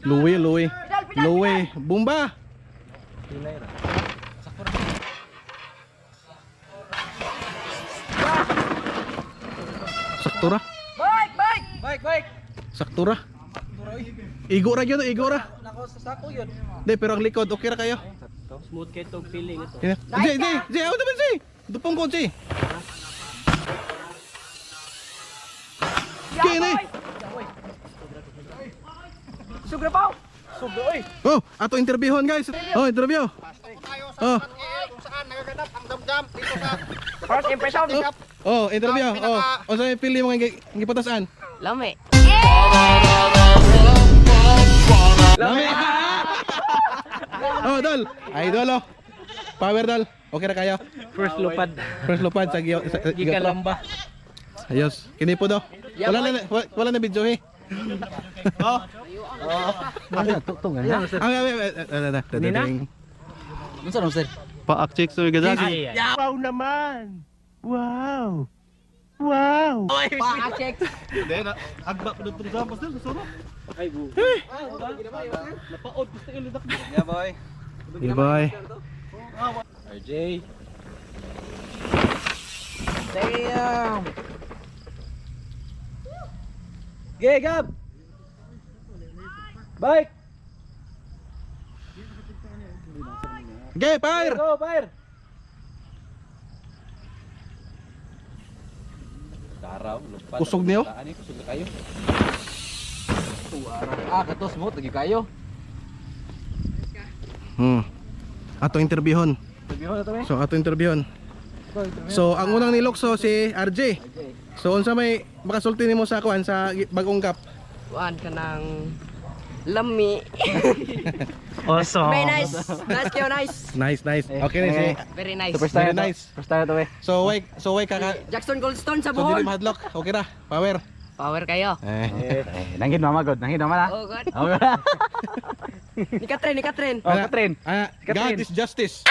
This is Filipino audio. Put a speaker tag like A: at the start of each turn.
A: Louie. Bumba. Saktura.
B: Bike.
A: Saktura. Igo ra gyud, igo ra.
B: Nako sa sako yun.
A: Di pero ang likod okay ra kayo.
B: Smooth kayo itong feeling ito.
A: Di, ako naman si. Dupong ko si. Kini.
B: Sugra pa. Sugra oy.
A: Oh, ato interviewon guys. Oh, interview. Oh.
C: Kung saan nagaganap ang damdam dito sa
B: First impression.
A: Oh, interview. Oh, o sa pili mo nga gipatasan.
D: Lami.
A: Lami. Oh, Dol. Idol oh. Power Dol. Okay ra kayo.
B: First lupad.
A: First lupad sa
B: Gikan lamba.
A: Ayos. Kini po do. Wala na video eh. Oh.
B: Tuktungan
A: Ang
B: Nina? Unsa no sir?
A: Paak check so gadas.
B: Wow naman. Wow.
D: Pa-check.
A: Agba pa dito sa pastel suno.
B: Ay bu. Napaod gusto ilidak.
C: Yeah boy.
A: Yeah, boy.
B: RJ.
D: Damn.
B: Gab. Bike.
A: Okay, fire.
B: Go, fire. Daraw, lupad.
A: Kusog niyo?
B: Ani kusog na kayo. Kato smooth lagi kayo.
A: Ato interviewon.
B: Sabihan na to eh.
A: So ato interviewon. So ang unang nilokso si RJ. So unsa may makasulti nimo sa kuan sa bagong kap?
D: Kuan ka ng lami.
B: Awesome.
D: Very nice. Nice kayo, nice.
A: Nice. Okay na si.
D: Very nice.
A: Very nice.
B: Superstar to eh.
A: So way kaka
D: Jackson Goldstone sa
A: so dili
D: buhon.
A: mahadlok. Okay ra. Power.
D: Power kayo.
B: Nangin mama god, nangin mama na.
D: Oh, God.
B: Oh,
D: Ni Katrin.
B: Katrin.
A: God
B: Katrin.
A: is justice.